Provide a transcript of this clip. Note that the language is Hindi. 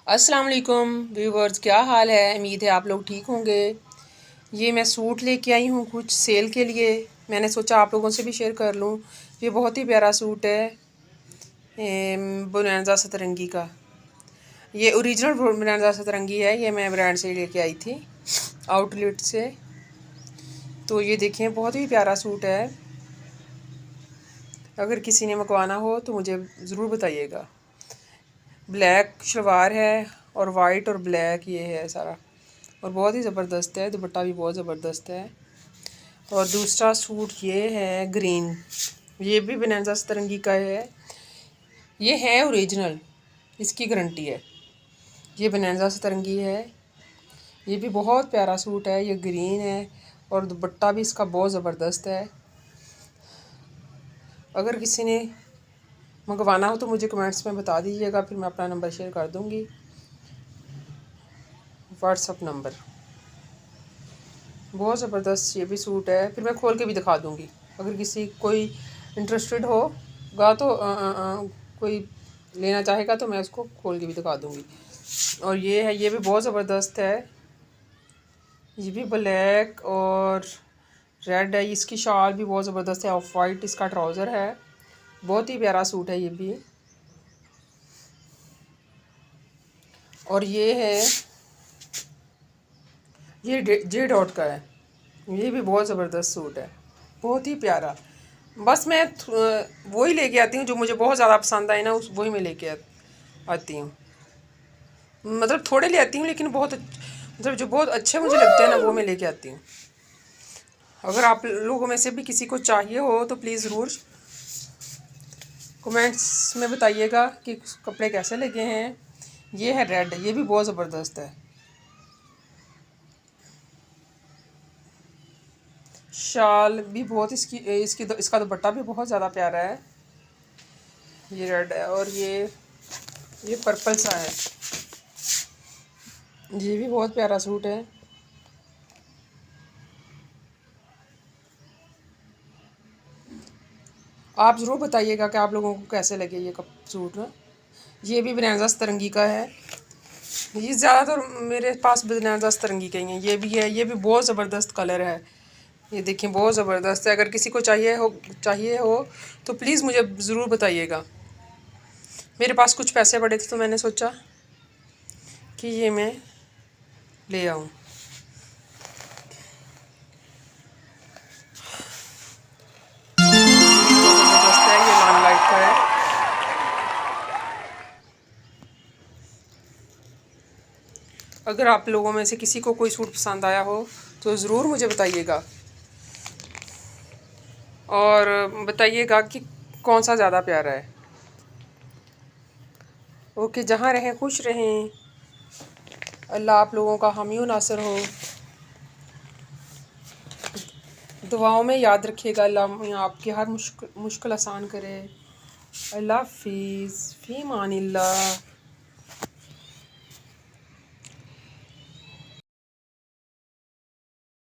अस्सलाम वालेकुम व्यूवर्स, क्या हाल है। उम्मीद है आप लोग ठीक होंगे। ये मैं सूट लेके आई हूँ कुछ सेल के लिए। मैंने सोचा आप लोगों से भी शेयर कर लूँ। ये बहुत ही प्यारा सूट है बोनांजा सतरंगी का। ये ओरिजिनल बोनांजा सतरंगी है। ये मैं ब्रांड से लेके आई थी, आउटलेट से। तो ये देखें, बहुत ही प्यारा सूट है। अगर किसी ने मंगवाना हो तो मुझे ज़रूर बताइएगा। ब्लैक शलवार है और वाइट और ब्लैक ये है सारा, और बहुत ही ज़बरदस्त है। दुपट्टा भी बहुत ज़बरदस्त है। और दूसरा सूट ये है ग्रीन, ये भी बनारसी सतरंगी का है। ये है ओरिजिनल, इसकी गारंटी है। ये बनारसी सतरंगी है। ये भी बहुत प्यारा सूट है। ये ग्रीन है और दुपट्टा भी इसका बहुत ज़बरदस्त है। अगर किसी ने मंगवाना हो तो मुझे कमेंट्स में बता दीजिएगा, फिर मैं अपना नंबर शेयर कर दूँगी, व्हाट्सअप नंबर। बहुत ज़बरदस्त ये भी सूट है। फिर मैं खोल के भी दिखा दूँगी। अगर किसी कोई इंटरेस्टेड होगा तो कोई लेना चाहेगा तो मैं उसको खोल के भी दिखा दूँगी। और ये है, ये भी बहुत ज़बरदस्त है। ये भी ब्लैक और रेड है। इसकी शाल भी बहुत ज़बरदस्त है। ऑफ वाइट इसका ट्राउज़र है। बहुत ही प्यारा सूट है ये भी। और ये है, ये जे डॉट का है। ये भी बहुत ज़बरदस्त सूट है, बहुत ही प्यारा। बस मैं वही लेके आती हूँ जो मुझे बहुत ज़्यादा पसंद आए ना, उस वही मैं लेके आती हूँ। मतलब थोड़े ले आती हूँ, लेकिन बहुत मतलब जो बहुत अच्छे मुझे लगते हैं ना, वो मैं लेके आती हूँ। अगर आप लोगों में से भी किसी को चाहिए हो तो प्लीज़ ज़रूर कमेंट्स में बताइएगा कि कपड़े कैसे लगे हैं। ये है रेड, ये भी बहुत ज़बरदस्त है। शाल भी बहुत इसका दुपट्टा भी बहुत ज़्यादा प्यारा है। ये रेड है और ये पर्पल सा है। ये भी बहुत प्यारा सूट है। आप ज़रूर बताइएगा कि आप लोगों को कैसे लगे ये सूट ना। ये भी बनारसी सतरंगी का है। ये ज़्यादातर मेरे पास बनारसी सतरंगी के ही हैं। ये भी है, ये भी बहुत ज़बरदस्त कलर है। ये देखिए, बहुत ज़बरदस्त है। अगर किसी को चाहिए हो तो प्लीज़ मुझे ज़रूर बताइएगा। मेरे पास कुछ पैसे पड़े थे तो मैंने सोचा कि ये मैं ले आऊँ। ज़बरदस्त है, ये लॉन्ग लाइट का है। अगर आप लोगों में से किसी को कोई सूट पसंद आया हो तो ज़रूर मुझे बताइएगा, और बताइएगा कि कौन सा ज़्यादा प्यारा है। ओके, जहाँ रहें खुश रहें। अल्लाह आप लोगों का हामी व नासिर हो। दुआओं में याद रखिएगा। अल्लाह आपकी हर मुश्किल आसान करे। अल्लाह हाफिज़, फ़ी अमानिल्लाह।